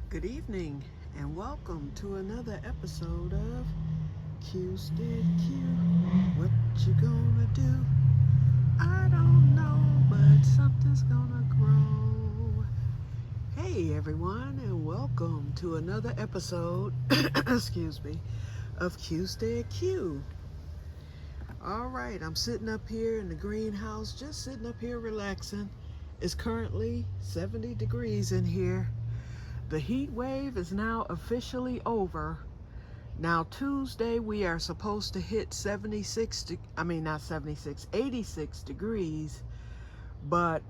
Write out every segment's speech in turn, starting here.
Good evening and welcome to another episode of Que-stead-Que. What you gonna do? I don't know, but something's gonna grow. Hey everyone, and welcome to another episode, excuse me, of Que-stead-Que. All right, I'm sitting up here in the greenhouse, just sitting up here relaxing. It's currently 70 degrees in here. The heat wave is now officially over. Now Tuesday we are supposed to hit 86 degrees, but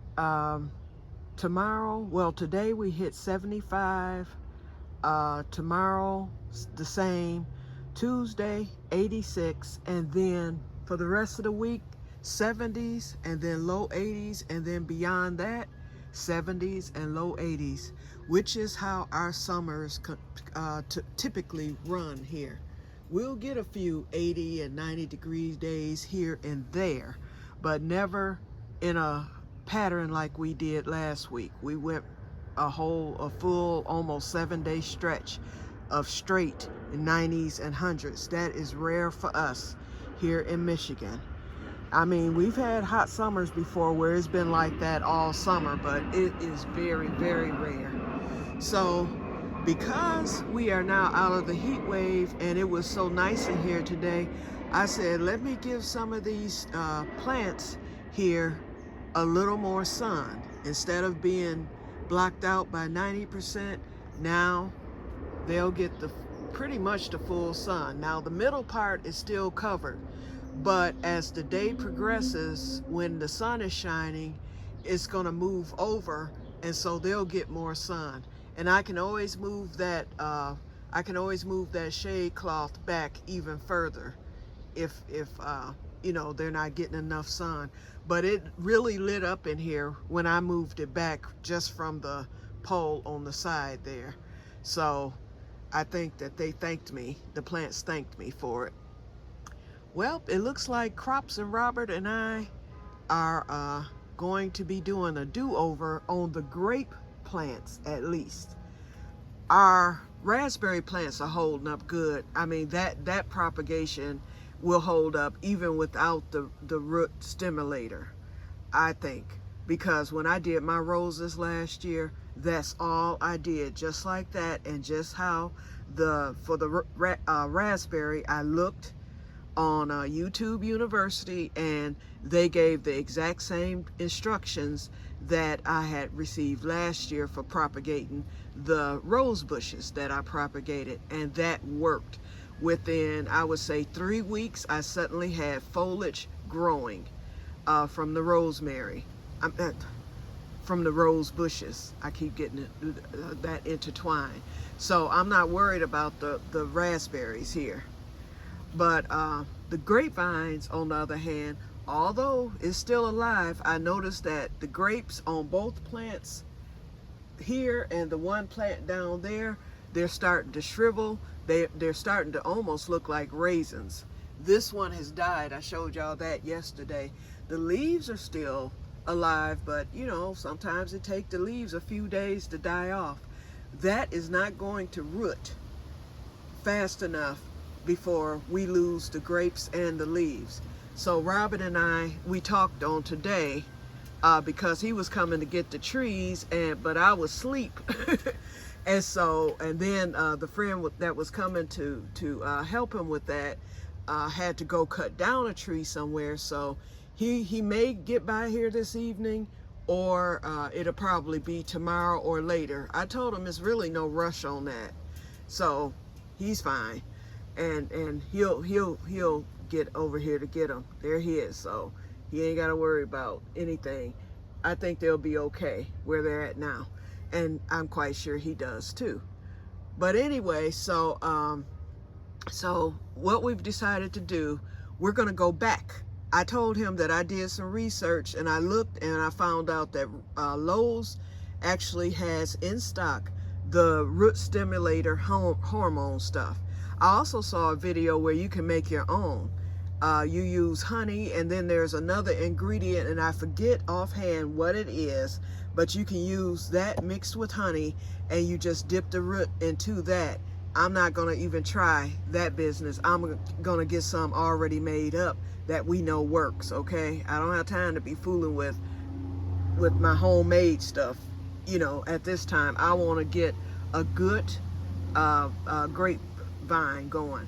today we hit 75, tomorrow the same, Tuesday 86, and then for the rest of the week 70s and then low 80s, and then beyond that 70s and low 80s, which is how our summers typically run here. We'll get a few 80 and 90 degree days here and there, but never in a pattern like we did last week. We went a full almost 7-day stretch of straight 90s and 100s. That is rare for us here in Michigan. I mean, we've had hot summers before where it's been like that all summer, but it is very, very rare. So because we are now out of the heat wave and it was so nice in here today, I said, let me give some of these plants here a little more sun. Instead of being blocked out by 90%, now they'll get pretty much the full sun. Now the middle part is still covered, but as the day progresses, when the sun is shining, it's going to move over, and so they'll get more sun. And I can always move that shade cloth back even further if you know, they're not getting enough sun. But it really lit up in here when I moved it back just from the pole on the side there. So I think that they thanked me, the plants thanked me for it. Well, it looks like Crops and Robert and I are going to be doing a do-over on the grape plants at least. Our raspberry plants are holding up good. I mean, that propagation will hold up even without the root stimulator, I think. Because when I did my roses last year, that's all I did, just like that. And just how for the raspberry, I looked on YouTube University, and they gave the exact same instructions that I had received last year for propagating the rose bushes that I propagated, and that worked. Within, I would say, 3 weeks, I suddenly had foliage growing from the rosemary, from the rose bushes. I keep getting that intertwined. So I'm not worried about the raspberries here. But the grapevines, on the other hand, although it's still alive, I noticed that the grapes on both plants here and the one plant down there, they're starting to shrivel. They're starting to almost look like raisins. This one has died. I showed y'all that yesterday. The leaves are still alive, but you know, sometimes it takes the leaves a few days to die off. That is not going to root fast enough before we lose the grapes and the leaves. So Robert and I, we talked on today because he was coming to get the trees, but I was asleep. and then the friend that was coming to help him with that had to go cut down a tree somewhere. So he may get by here this evening, or it'll probably be tomorrow or later. I told him it's really no rush on that, so he's fine. And he'll get over here to get them. There he is. So he ain't got to worry about anything. I think they'll be okay where they're at now, and I'm quite sure he does too. But anyway, so what we've decided to do, we're gonna go back. I told him that I did some research, and I looked and I found out that Lowe's actually has in stock the root stimulator hormone stuff. I also saw a video where you can make your own. you use honey, and then there's another ingredient, and I forget offhand what it is, but you can use that mixed with honey, and you just dip the root into that. I'm not going to even try that business. I'm going to get some already made up that we know works, okay? I don't have time to be fooling with my homemade stuff, you know, at this time. I want to get a good grapevine going.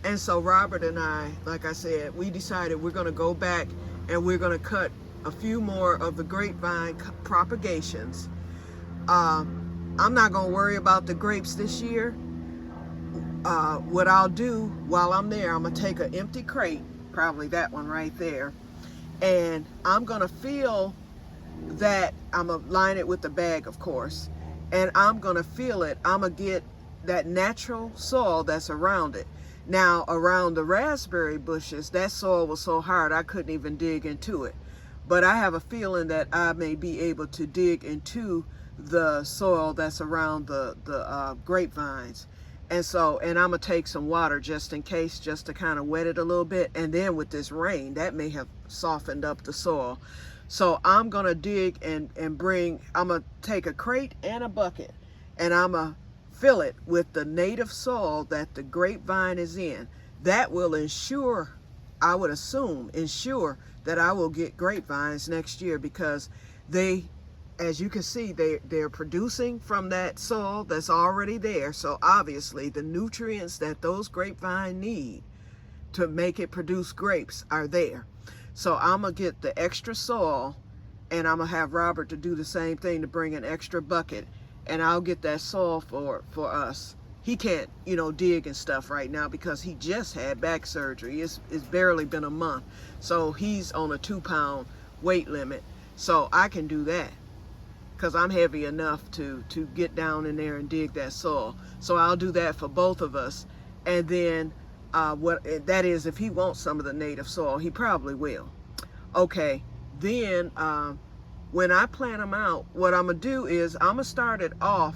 And so Robert and I, like I said, we decided we're going to go back and we're going to cut a few more of the grapevine propagations. I'm not going to worry about the grapes this year. What I'll do while I'm there, I'm going to take an empty crate, probably that one right there, and I'm going to fill that. I'm going to line it with the bag, of course, and I'm going to fill it. I'm going to get that natural soil that's around it. Now, around the raspberry bushes, that soil was so hard I couldn't even dig into it. But I have a feeling that I may be able to dig into the soil that's around the grapevines. And I'm going to take some water just in case, just to kind of wet it a little bit. And then with this rain, that may have softened up the soil. So I'm going to dig and I'm going to take a crate and a bucket, and I'm going to fill it with the native soil that the grapevine is in. That will ensure, I would assume, that I will get grapevines next year, because they, as you can see, they're producing from that soil that's already there. So obviously the nutrients that those grapevine need to make it produce grapes are there. So I'm going to get the extra soil, and I'm going to have Robert to do the same thing, to bring an extra bucket, and I'll get that soil for us. He can't, you know, dig and stuff right now because he just had back surgery. It's barely been a month. So he's on a 2-pound weight limit. So I can do that because I'm heavy enough to get down in there and dig that soil. So I'll do that for both of us. And then what that is, if he wants some of the native soil, he probably will. Okay, then when I plant them out, what I'm going to do is I'm going to start it off,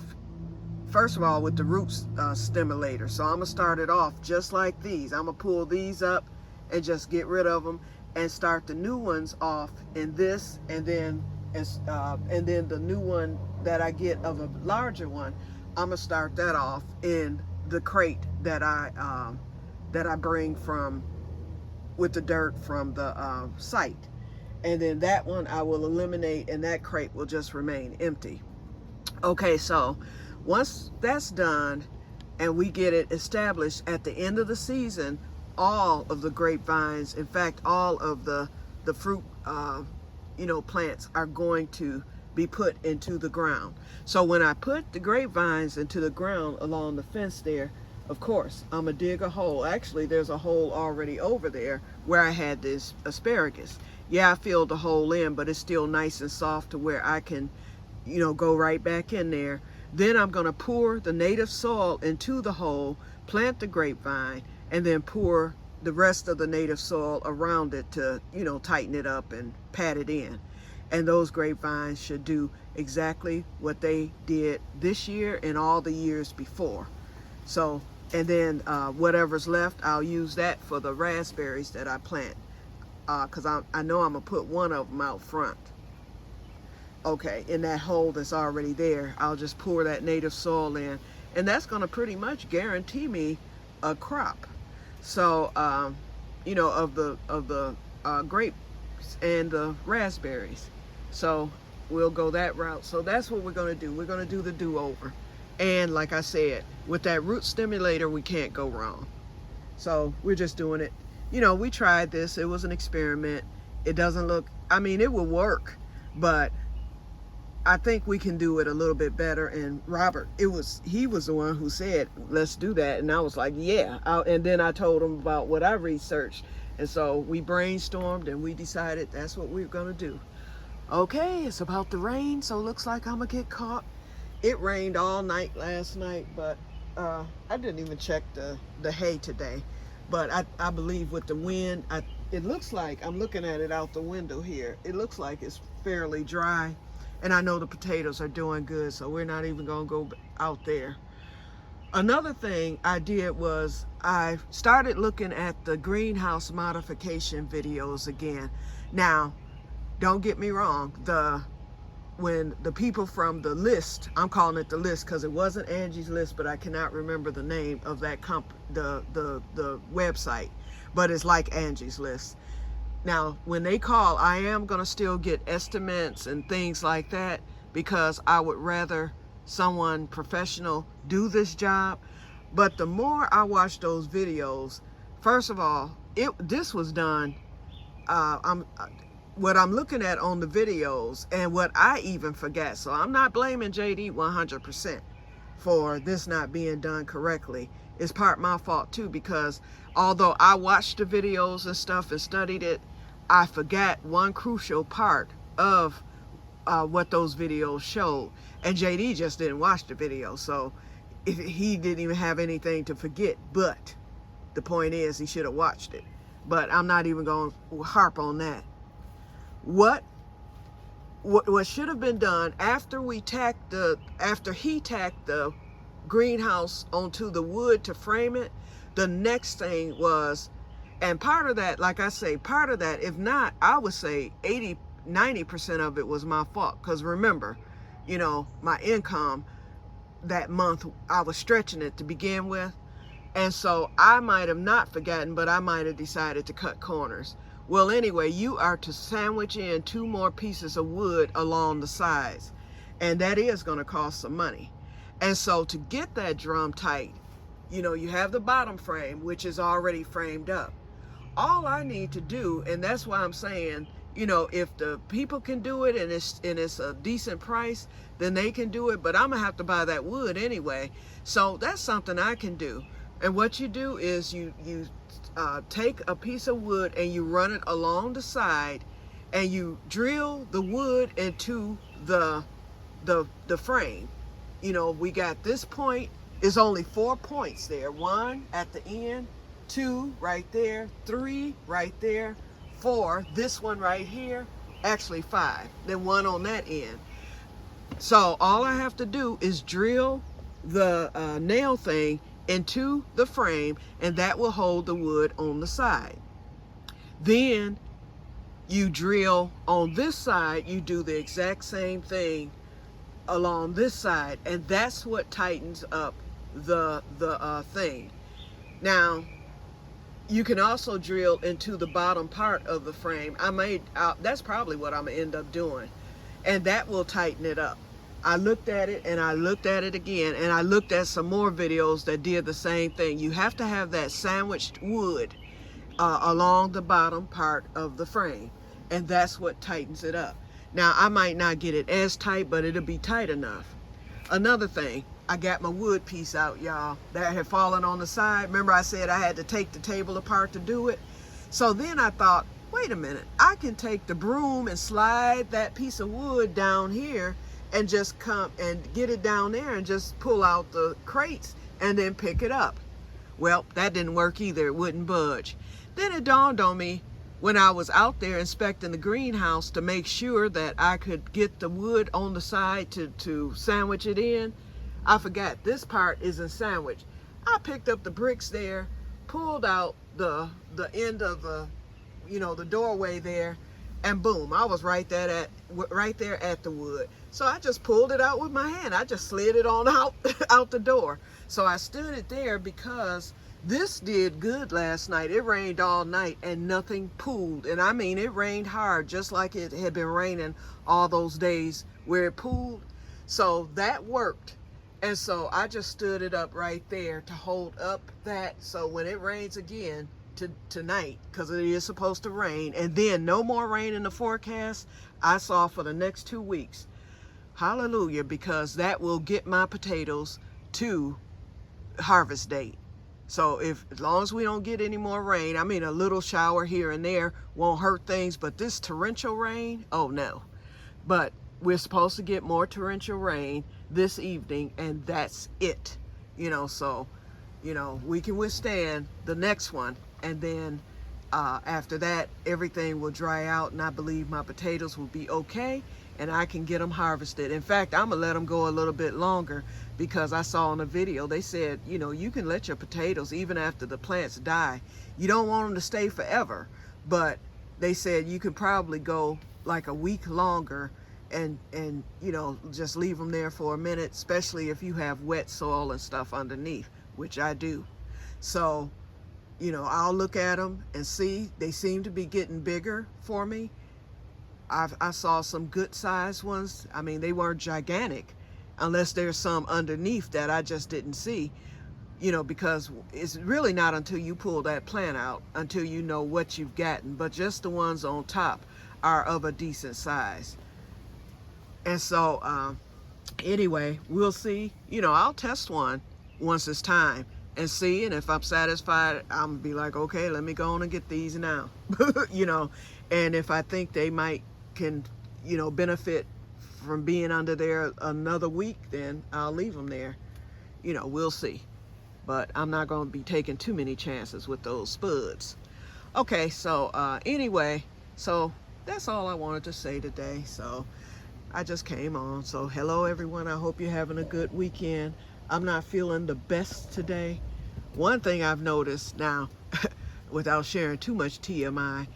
first of all, with the root stimulator. So I'm going to start it off just like these. I'm going to pull these up and just get rid of them and start the new ones off in this, and then the new one that I get of a larger one, I'm going to start that off in the crate that I bring from, with the dirt from the site. And then that one I will eliminate, and that crate will just remain empty. Okay, so once that's done and we get it established, at the end of the season, all of the grapevines, in fact, all of the fruit, plants are going to be put into the ground. So when I put the grapevines into the ground along the fence there, of course, I'm going to dig a hole. Actually, there's a hole already over there where I had this asparagus. Yeah, I filled the hole in, but it's still nice and soft to where I can, go right back in there. Then I'm going to pour the native soil into the hole, plant the grapevine, and then pour the rest of the native soil around it to, tighten it up and pat it in. And those grapevines should do exactly what they did this year and all the years before. So, and then whatever's left, I'll use that for the raspberries that I plant. Because I know I'm going to put one of them out front. Okay, in that hole that's already there, I'll just pour that native soil in. And that's going to pretty much guarantee me a crop. So, of the grapes and the raspberries. So we'll go that route. So that's what we're going to do. We're going to do the do-over. And like I said, with that root stimulator, we can't go wrong. So we're just doing it. We tried this. It was an experiment. It doesn't look, it will work, but I think we can do it a little bit better. And Robert, he was the one who said, let's do that. And I was like, yeah. And then I told him about what I researched. And so we brainstormed and we decided that's what we were going to do. Okay, it's about to rain, so it looks like I'm going to get caught. It rained all night last night, but I didn't even check the hay today. But I believe with the wind, it looks like, I'm looking at it out the window here, it looks like it's fairly dry. And I know the potatoes are doing good, so we're not even going to go out there. Another thing I did was I started looking at the greenhouse modification videos again. Now, don't get me wrong, when the people from the list, I'm calling it the list because it wasn't Angie's List, but I cannot remember the name of that the website, but it's like Angie's List. Now, when they call, I am going to still get estimates and things like that because I would rather someone professional do this job. But the more I watch those videos, first of all, this was done, what I'm looking at on the videos and what I even forgot. So I'm not blaming JD 100% for this not being done correctly. It's part my fault too, because although I watched the videos and stuff and studied it, I forgot one crucial part of what those videos showed. And JD just didn't watch the video, so he didn't even have anything to forget. But the point is, he should have watched it. But I'm not even going to harp on that. What should have been done after he tacked the greenhouse onto the wood to frame it, the next thing was, and part of that, like I say, part of that, if not, I would say 90% of it was my fault. Because remember, you know, my income that month, I was stretching it to begin with. And so I might have not forgotten, but I might have decided to cut corners. Well, anyway, you are to sandwich in 2 more pieces of wood along the sides. And that is going to cost some money. And so to get that drum tight, you know, you have the bottom frame, which is already framed up. All I need to do, and that's why I'm saying, you know, if the people can do it and it's a decent price, then they can do it. But I'm going to have to buy that wood anyway. So that's something I can do. And what you do is you take a piece of wood and you run it along the side and you drill the wood into the frame. You know, we got this point. There's only 4 points there. 1 at the end, 2 right there, 3 right there, 4, this one right here, actually 5, then 1 on that end. So all I have to do is drill the nail thing into the frame, and that will hold the wood on the side. Then you drill on this side, you do the exact same thing along this side, and that's what tightens up the thing. Now, you can also drill into the bottom part of the frame. That's probably what I'm gonna end up doing, and that will tighten it up. I looked at it and I looked at it again, and I looked at some more videos that did the same thing. You have to have that sandwiched wood along the bottom part of the frame, and that's what tightens it up. Now, I might not get it as tight, but it'll be tight enough. Another thing, I got my wood piece out, y'all, that had fallen on the side. Remember I said I had to take the table apart to do it? So then I thought, wait a minute, I can take the broom and slide that piece of wood down here and just come and get it down there and just pull out the crates and then pick it up. Well, that didn't work either. It wouldn't budge. Then it dawned on me when I was out there inspecting the greenhouse to make sure that I could get the wood on the side to sandwich it in. I forgot this part isn't sandwiched. I picked up the bricks there, pulled out the end of the, you know, the doorway there, and boom, I was right there at the wood. So I just pulled it out with my hand. I just slid it on out the door. So I stood it there because this did good last night. It rained all night and nothing pooled. And I mean, it rained hard, just like it had been raining all those days where it pooled. So that worked. And so I just stood it up right there to hold up that. So when it rains again tonight, because it is supposed to rain, and then no more rain in the forecast, I saw for the next 2 weeks. Hallelujah, because that will get my potatoes to harvest date. So as long as we don't get any more rain, I mean, a little shower here and there won't hurt things, but this torrential rain, oh no. But we're supposed to get more torrential rain this evening, and that's it. You know, so, you know, we can withstand the next one, and then after that, everything will dry out, and I believe my potatoes will be okay. and I can get them harvested. In fact, I'm gonna let them go a little bit longer, because I saw in a video they said, you know, you can let your potatoes even after the plants die. You don't want them to stay forever, but they said you could probably go like a week longer and you know, just leave them there for a minute, especially if you have wet soil and stuff underneath, which I do. So, you know, I'll look at them and see. They seem to be getting bigger for me. I saw some good sized ones. I mean, they weren't gigantic, unless there's some underneath that I just didn't see, you know, because it's really not until you pull that plant out until you know what you've gotten. But just the ones on top are of a decent size. And so anyway, we'll see. You know, I'll test one once it's time and see, and if I'm satisfied, I'm gonna be like, okay, let me go on and get these now. You know, and if I think they can, you know, benefit from being under there another week, then I'll leave them there. You know, we'll see. But I'm not going to be taking too many chances with those spuds. Okay, so anyway, so that's all I wanted to say today. So I just came on. So hello everyone, I hope you're having a good weekend. I'm not feeling the best today. One thing I've noticed now, without sharing too much TMI,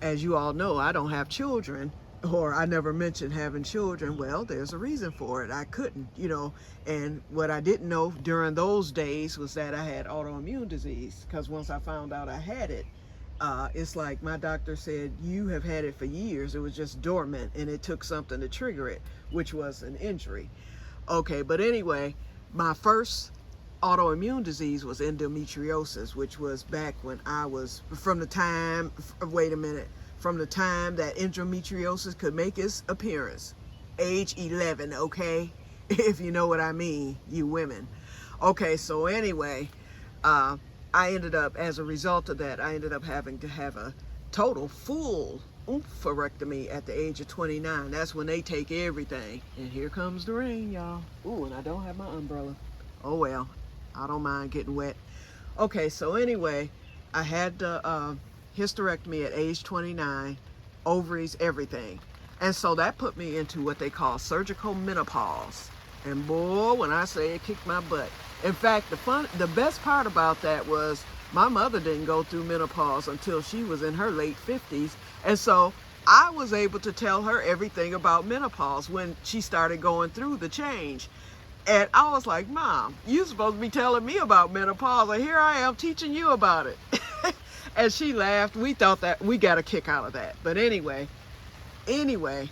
as you all know, I don't have children, or I never mentioned having children. Well, there's a reason for it. I couldn't, you know, and what I didn't know during those days was that I had autoimmune disease, because once I found out I had it, it's like my doctor said, you have had it for years. It was just dormant, and it took something to trigger it, which was an injury. Okay, but anyway, my first autoimmune disease was endometriosis, which was back when I was, from the time that endometriosis could make its appearance, age 11, okay? If you know what I mean, you women. Okay, so anyway, I ended up, as a result of that, I ended up having to have a total full oophorectomy at the age of 29. That's when they take everything. And here comes the rain, y'all. Ooh, and I don't have my umbrella. Oh well, I don't mind getting wet. Okay, so anyway, I had the hysterectomy at age 29, ovaries, everything. And so that put me into what they call surgical menopause. And boy, when I say it kicked my butt. In fact, the best part about that was my mother didn't go through menopause until she was in her late 50s. And so I was able to tell her everything about menopause when she started going through the change. And I was like, Mom, you're supposed to be telling me about menopause, and here I am teaching you about it. And she laughed. We thought that we got a kick out of that. But anyway,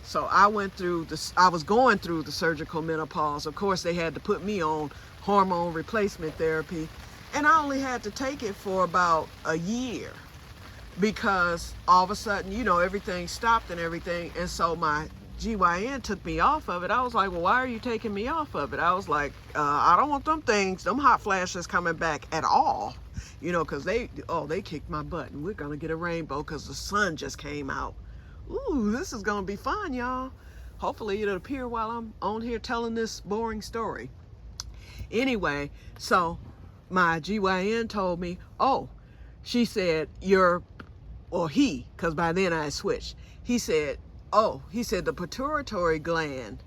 so I was going through the surgical menopause. Of course, they had to put me on hormone replacement therapy, and I only had to take it for about a year, because all of a sudden, you know, everything stopped and everything. And so my GYN took me off of it. I was like, well, why are you taking me off of it? I was like, I don't want them hot flashes coming back at all. You know, because they kicked my butt, and we're going to get a rainbow because the sun just came out. Ooh, this is going to be fun, y'all. Hopefully it'll appear while I'm on here telling this boring story. Anyway, so my GYN told me, she said, because by then I had switched. He said the pituitary gland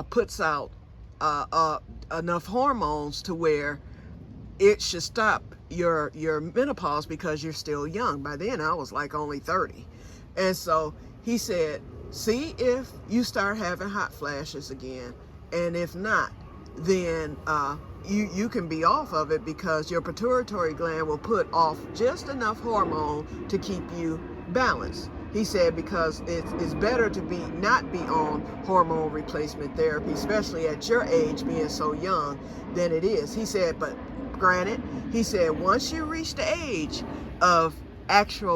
puts out enough hormones to where it should stop your menopause because you're still young. By then I was like only 30. And so he said, see if you start having hot flashes again, and if not, then you can be off of it, because your pituitary gland will put off just enough hormone to keep you balanced. He said, because it's better to not be on hormone replacement therapy, especially at your age, being so young, than it is. He said, but granted, he said, once you reach the age of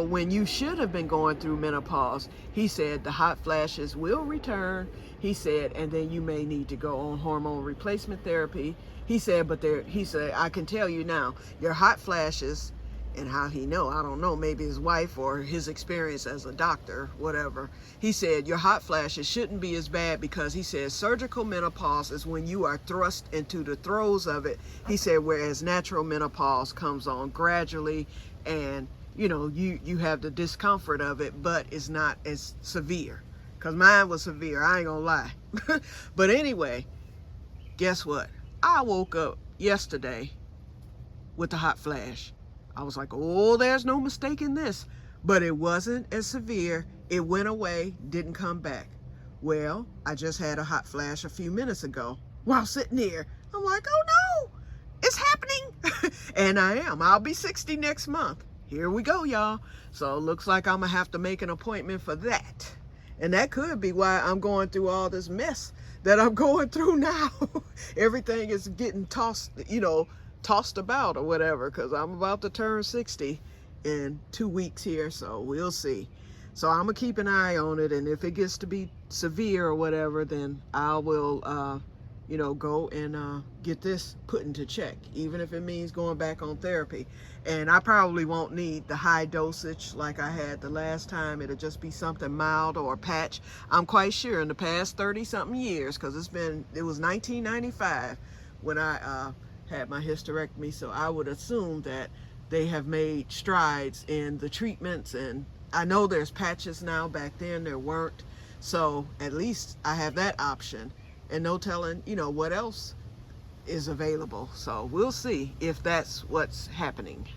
when you should have been going through menopause, he said the hot flashes will return. He said, and then you may need to go on hormone replacement therapy. He said, I can tell you now, your hot flashes, and how he know, I don't know, maybe his wife or his experience as a doctor, whatever. He said, your hot flashes shouldn't be as bad, because he said surgical menopause is when you are thrust into the throes of it. He said, whereas natural menopause comes on gradually, and you know, you have the discomfort of it, but it's not as severe. because mine was severe. I ain't gonna lie. But anyway, guess what? I woke up yesterday with the hot flash. I was like, oh, there's no mistaking this. But it wasn't as severe. It went away, didn't come back. Well, I just had a hot flash a few minutes ago while sitting here. I'm like, oh no, it's happening. And I am. I'll be 60 next month. Here we go, y'all. So it looks like I'm gonna have to make an appointment for that. And that could be why I'm going through all this mess that I'm going through now. Everything is getting tossed, tossed about or whatever, because I'm about to turn 60 in 2 weeks here, so we'll see. So I'm gonna keep an eye on it, and if it gets to be severe or whatever, then I will go and get this put into check, even if it means going back on therapy. And I probably won't need the high dosage like I had the last time. It'll just be something mild or a patch. I'm quite sure in the past 30-something years, because it was 1995 when I had my hysterectomy, so I would assume that they have made strides in the treatments, and I know there's patches now. Back then there weren't, so at least I have that option, and no telling what else is available. So we'll see if that's what's happening,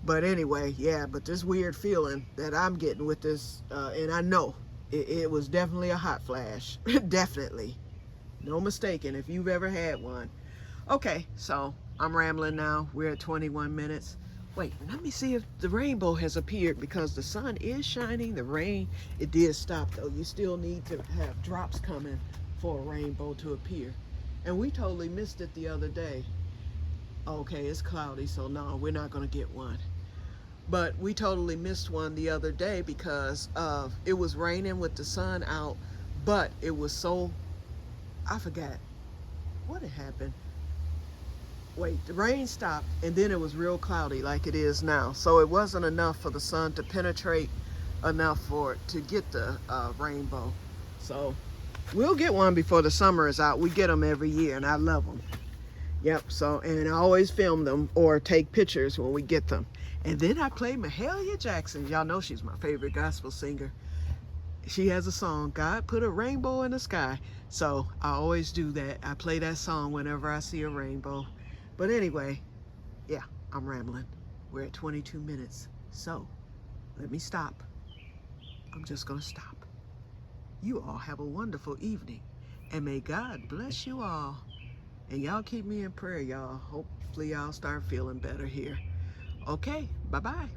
but anyway, yeah. But this weird feeling that I'm getting with this, and I know it was definitely a hot flash. Definitely, no mistaking if you've ever had one. Okay, so I'm rambling now. We're at 21 minutes. Wait, let me see if the rainbow has appeared, because the sun is shining. The rain, it did stop though. You still need to have drops coming for a rainbow to appear. And we totally missed it the other day. Okay, it's cloudy, so no, we're not gonna get one. But we totally missed one the other day because it was raining with the sun out, but it was so, I forgot what had happened. Wait, the rain stopped, and then it was real cloudy like it is now. So it wasn't enough for the sun to penetrate enough for it to get the rainbow. So we'll get one before the summer is out. We get them every year, and I love them. Yep, so, and I always film them or take pictures when we get them. And then I play Mahalia Jackson. Y'all know she's my favorite gospel singer. She has a song, God Put a Rainbow in the Sky. So I always do that. I play that song whenever I see a rainbow. But anyway, yeah, I'm rambling. We're at 22 minutes. So let me stop. I'm just gonna stop. You all have a wonderful evening, and may God bless you all. And y'all keep me in prayer, y'all. Hopefully y'all start feeling better here. Okay, bye-bye.